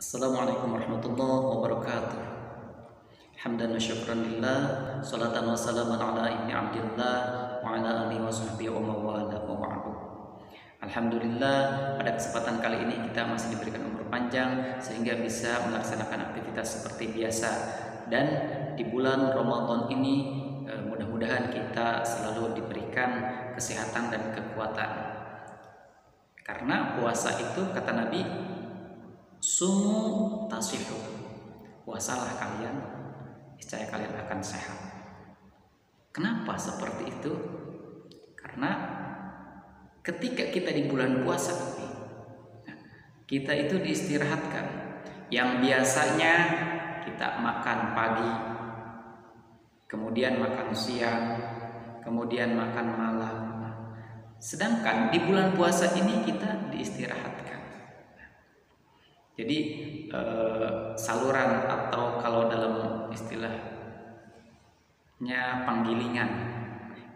Assalamualaikum warahmatullahi wabarakatuh. Hamdan wa syukran lillah, salatan wa salaman ala ibni abdillah wa ala alihi wa sahbihi wa mawala wa ba'du. Alhamdulillah, pada kesempatan kali ini kita masih diberikan umur panjang sehingga bisa melaksanakan aktivitas seperti biasa. Dan di bulan Ramadan ini mudah-mudahan kita selalu diberikan kesehatan dan kekuatan. Karena puasa itu kata Nabi, sumu tasihu, puasalah kalian, niscaya kalian akan sehat. Kenapa seperti itu? Karena ketika kita di bulan puasa ini, kita itu diistirahatkan. Yang biasanya kita makan pagi, kemudian makan siang, kemudian makan malam. Sedangkan di bulan puasa ini kita diistirahatkan. Jadi saluran atau kalau dalam istilahnya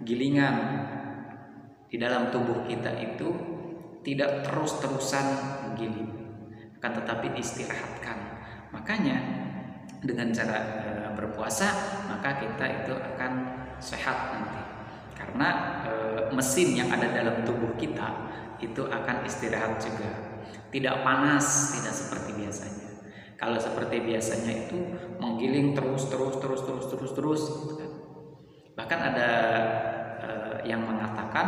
gilingan di dalam tubuh kita itu tidak terus-terusan menggiling, akan tetapi diistirahatkan. Makanya dengan cara berpuasa maka kita itu akan sehat nanti, karena mesin yang ada dalam tubuh kita itu akan istirahat juga. Tidak panas, tidak seperti biasanya. Kalau seperti biasanya itu menggiling terus. Bahkan ada yang mengatakan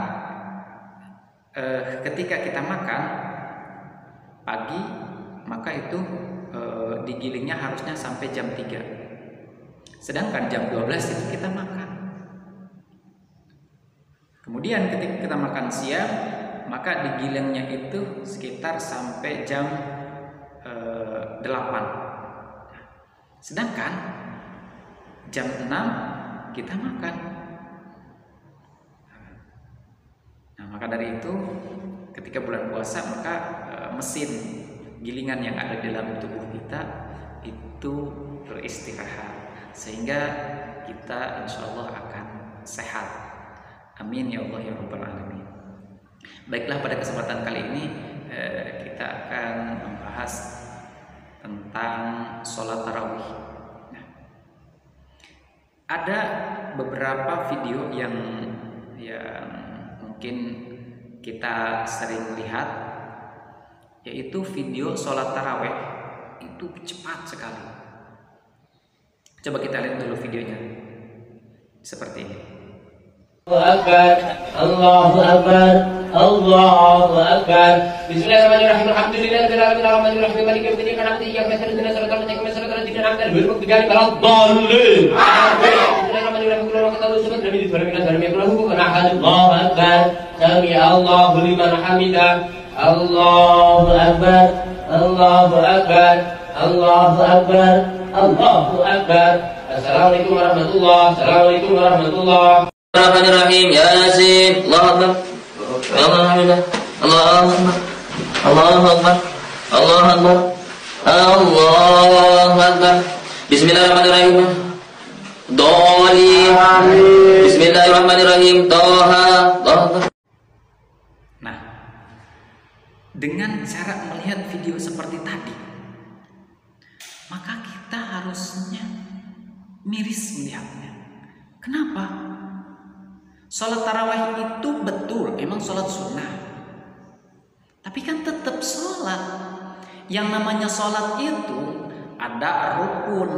ketika kita makan pagi, maka itu digilingnya harusnya sampai jam 3. Sedangkan jam 12 itu kita makan. Kemudian ketika kita makan siang, maka digilingnya itu sekitar sampai jam 8. Sedangkan jam 6 kita makan. Nah, maka dari itu ketika bulan puasa maka mesin gilingan yang ada di dalam tubuh kita itu beristirahat, sehingga kita insya Allah akan sehat. Amin ya Allah ya Rabbal Alamin. Baiklah, pada kesempatan kali ini kita akan membahas tentang sholat tarawih. Nah, ada beberapa video yang mungkin kita sering lihat, yaitu video sholat tarawih itu cepat sekali. Coba kita lihat dulu videonya seperti ini. Allahu Akbar, Allahu Akbar. Bismillahirrahmanirrahim. Alhamdulillahirabbil alamin arrahmanir rahim maliki yaumiddin. Iyyaka na'budu wa iyyaka nasta'in. Ihdinas siratal mustaqim. Ghairil maghdubi 'alaihim waladdallin. Amin. Bismillahirrahmanirrahim. Qul huwallahu ahad, Allahu samad, lam yalid wa lam yulad wa lam yakul lahu kufuwan ahad. Allahu Akbar. Sami Allahu liman hamidah. Allahu Akbar, Allahu Akbar, Allahu Akbar, Allahu Akbar. Assalamualaikum warahmatullahi wabarakatuh. Assalamualaikum warahmatullahi. Bismillahirrahmanirrahim. Ya Yasin. Allahu Akbar. Alhamdulillah. Allahu Akbar. Allahu Akbar. Allahu Akbar. Allahu Akbar. Bismillahirrahmanirrahim. Dhalin. Bismillahirrahmanirrahim. Taha. Nah, dengan cara melihat video seperti tadi, maka kita harusnya miris melihatnya. Kenapa? Sholat tarawih itu betul, emang sholat sunnah. Tapi kan tetap sholat. Yang namanya sholat itu ada rukun.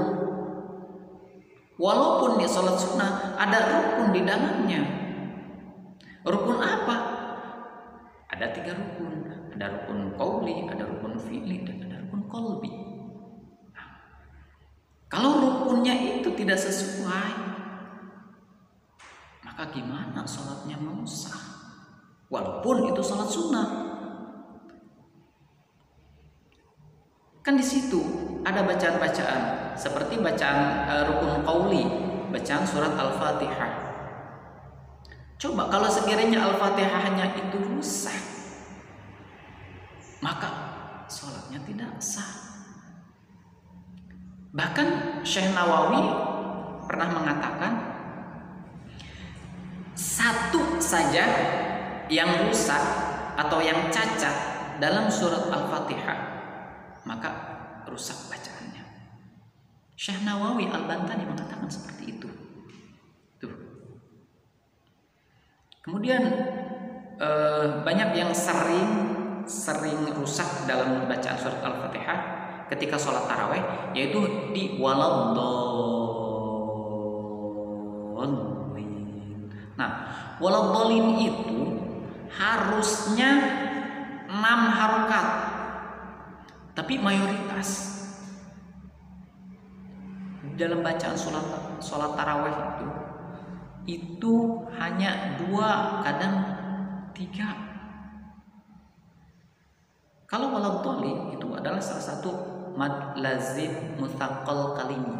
Walaupun dia sholat sunnah, ada rukun di dalamnya. Rukun apa? Ada 3 rukun. Ada rukun qauli, ada rukun fi'li, dan ada rukun qalbi. Nah, kalau rukunnya itu tidak sesuai, maka gimana sholatnya mau sah? Walaupun itu sholat sunnah. Kan di situ ada bacaan-bacaan seperti bacaan rukun qauli, bacaan surat Al-Fatihah. Coba kalau sekiranya Al-Fatihahnya itu rusak, maka sholatnya tidak sah. Bahkan Syekh Nawawi pernah mengatakan, satu saja yang rusak atau yang cacat dalam surat Al-Fatihah, maka rusak bacaannya. Syekh Nawawi Al-Bantani mengatakan seperti itu. Tuh. Kemudian banyak yang sering rusak dalam bacaan surat Al-Fatihah ketika sholat taraweh, yaitu di waladhdallin. Nah, waladhdallin itu harusnya 6 harokat, tapi mayoritas dalam bacaan sholat taraweh itu hanya 2, kadang 3. Kalau waladhdallin itu adalah salah satu mad lazim mutsaqqal kalimi,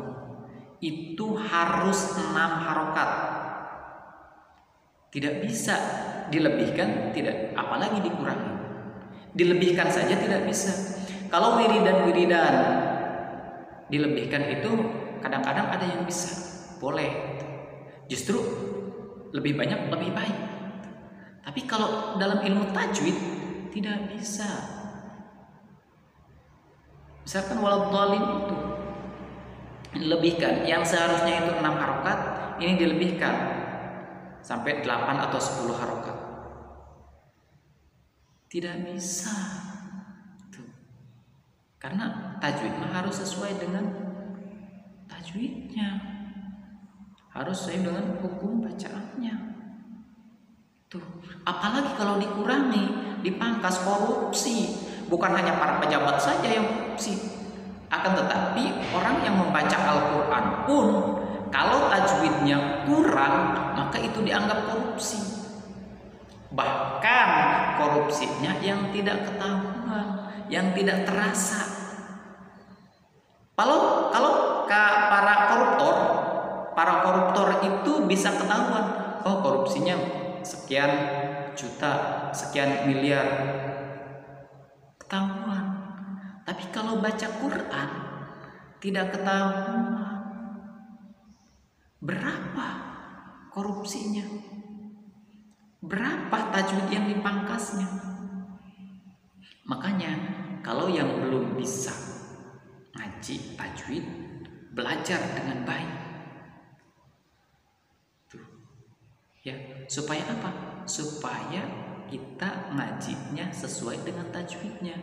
itu harus 6 harokat, tidak bisa dilebihkan, tidak, apalagi dikurangi. Dilebihkan saja tidak bisa. Kalau wiridan dilebihkan itu kadang-kadang ada yang bisa, boleh, justru lebih banyak lebih baik. Tapi kalau dalam ilmu tajwid tidak bisa. Misalkan waladhdallin itu dilebihkan, yang seharusnya itu 6 harokat, ini dilebihkan sampai 8 atau 10 harokat. Tidak bisa. Tuh. Karena tajwid harus sesuai dengan tajwidnya, harus sesuai dengan hukum bacaannya. Tuh. Apalagi kalau dikurangi, dipangkas, korupsi. Bukan hanya para pejabat saja yang korupsi, akan tetapi orang yang membaca Al-Quran pun kalau tajwidnya kurang, maka itu dianggap korupsi. Bahkan korupsinya yang tidak ketahuan, yang tidak terasa. Kalau para koruptor itu bisa ketahuan, oh korupsinya sekian juta, sekian miliar, ketahuan. Tapi kalau baca Quran tidak ketahuan berapa korupsinya, berapa tajwid yang dipangkasnya. Makanya kalau yang belum bisa ngaji tajwid, belajar dengan baik. Tuh. Ya, supaya apa? Supaya kita ngajinya sesuai dengan tajwidnya.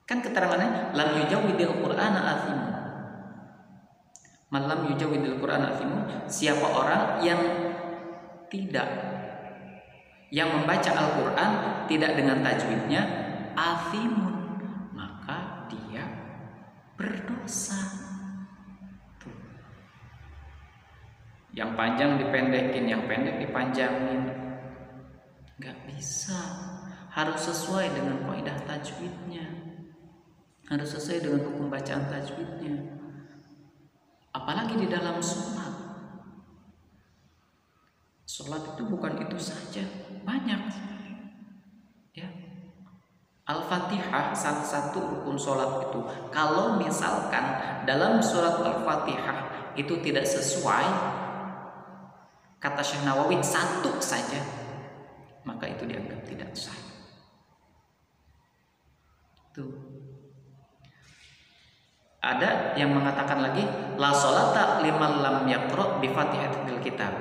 Kan keterangannya lam yujawwidil Qur'ana athimun. Malam yujawwidil Qur'ana athimun, siapa orang yang membaca Al-Qur'an tidak dengan tajwidnya, athimun, maka dia berdosa. Tuh. Yang panjang dipendekin, yang pendek dipanjangin, nggak bisa. Harus sesuai dengan kaidah tajwidnya, harus sesuai dengan hukum bacaan tajwidnya. Apalagi di dalam sholat. Sholat itu bukan itu saja, banyak. Ya. Al-Fatihah salah satu rukun sholat itu. Kalau misalkan dalam surat Al-Fatihah itu tidak sesuai, kata Syekh Nawawi, 1 saja, maka itu dianggap tidak sah. Tuh. Ada yang mengatakan lagi, la sholata liman lam yaqra bi Fatihatil Kitab.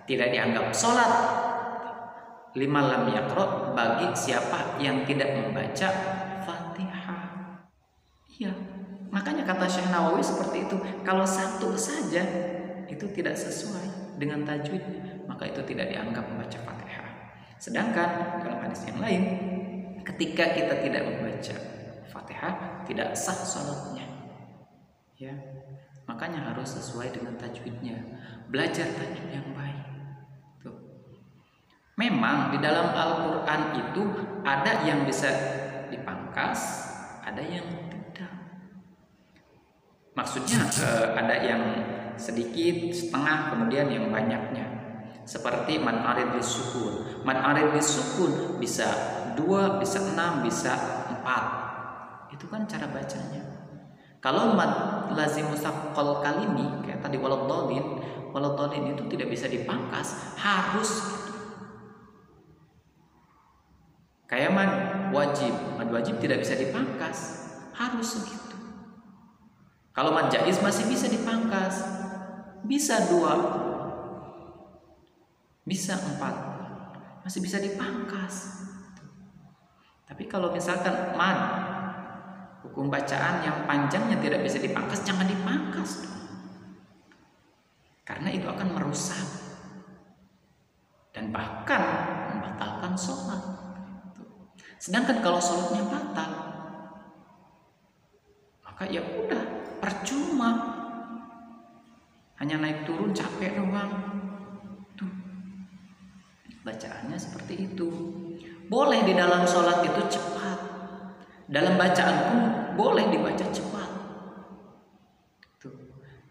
Tidak dianggap sholat liman lam yaqra bagi siapa yang tidak membaca Fatihah. Iya, makanya kata Syekh Nawawi seperti itu. Kalau 1 saja itu tidak sesuai dengan tajwid, maka itu tidak dianggap membaca Fatihah. Sedangkan dalam hadis yang lain, ketika kita tidak membaca Fatihah, tidak sah sholatnya. Ya, makanya harus sesuai dengan tajwidnya. Belajar tajwid yang baik. Tuh. Memang di dalam Al-Quran itu ada yang bisa dipangkas, ada yang tidak. Maksudnya ada yang sedikit, setengah, kemudian yang banyaknya. Seperti man arid disukun. Man arid disukun bisa 2, bisa 6, bisa 4. Itu kan cara bacanya. Kalau mad lazim mutsaqqal kalimi kayak tadi waladhdallin itu tidak bisa dipangkas, harus kayak mad wajib tidak bisa dipangkas, harus segitu. Kalau mad jaiz masih bisa dipangkas, bisa 2, bisa 4, masih bisa dipangkas. Tapi kalau misalkan mad hukum bacaan yang panjangnya tidak bisa dipangkas, jangan dipangkas dong. Karena itu akan merusak dan bahkan membatalkan sholat. Sedangkan kalau sholatnya batal, maka ya udah percuma, hanya naik turun capek doang. Tuh, bacaannya seperti itu. Boleh di dalam sholat itu cepat, dalam bacaan pun boleh dibaca cepat. Tuh.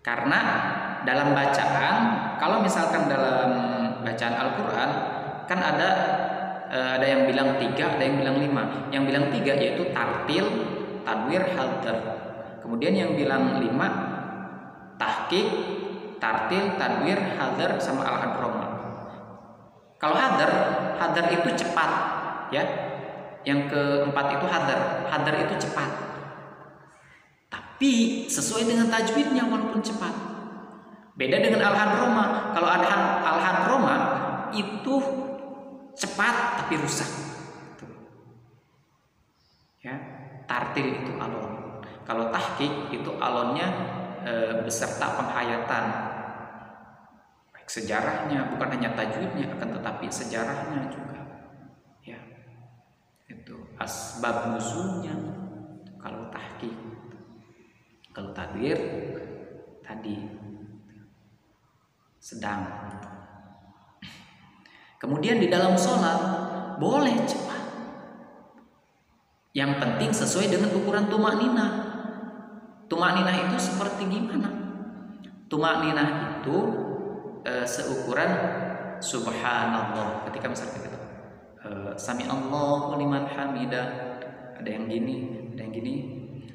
Karena dalam bacaan, kalau misalkan dalam bacaan Al-Quran kan ada yang bilang 3, ada yang bilang 5. Yang bilang 3 yaitu tartil, tadwir, hadar. Kemudian yang bilang 5 tahqiq, tartil, tadwir, hadar sama al-hadroma. Kalau hadar itu cepat, ya. Yang keempat itu hadar itu cepat. Tapi sesuai dengan tajwidnya walaupun cepat. Beda dengan al-hadroma. Kalau ada al-hadroma itu cepat tapi rusak. Ya, tartil itu alon. Kalau tahqiq itu alonnya beserta penghayatan, baik sejarahnya, bukan hanya tajwidnya, akan tetapi sejarahnya juga. Ya, itu asbab nuzulnya. Kalau tahqiq, kalau tadwir tadi sedang. Kemudian di dalam sholat boleh cepat, yang penting sesuai dengan ukuran tumakninah. Tumakninah itu seperti gimana? Tumakninah itu seukuran subhanallah. Ketika misalnya kita sami Allahu liman hamidah, ada yang gini, ada yang gini,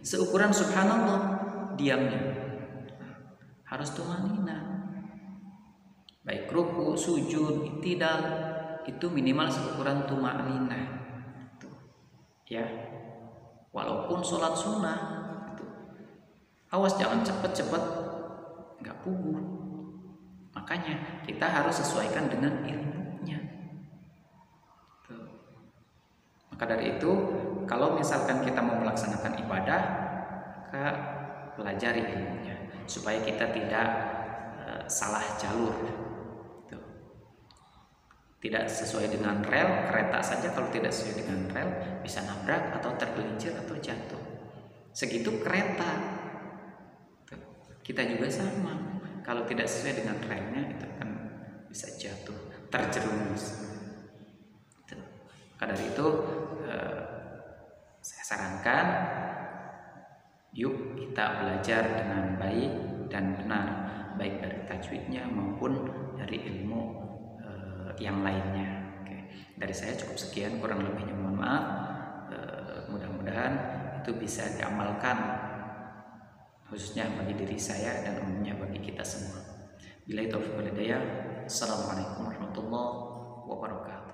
seukuran subhanallah diamnya harus tumakninah. Baik ruku, sujud, i'tidal itu minimal seukuran tumakninah. Ya, walaupun sholat sunnah itu, awas jangan cepet-cepet, nggak puguh. Makanya kita harus sesuaikan dengan ilmunya. Tuh. Maka dari itu, kalau misalkan kita mau melaksanakan ibadah, maka pelajari ilmunya supaya kita tidak salah jalur. Tidak sesuai dengan rel, kereta saja kalau tidak sesuai dengan rel bisa nabrak atau tergelincir atau jatuh. Segitu kereta. Kita juga sama. Kalau tidak sesuai dengan relnya itu akan bisa jatuh, terjerumus. Maka dari itu saya sarankan, yuk kita belajar dengan baik dan benar, baik dari tajwidnya maupun dari ilmu yang lainnya. Oke. Dari saya cukup sekian, kurang lebihnya mohon maaf. Mudah-mudahan itu bisa diamalkan, khususnya bagi diri saya dan umumnya bagi kita semua. Billahi taufiq wal hidayah. Assalamualaikum warahmatullahi wabarakatuh.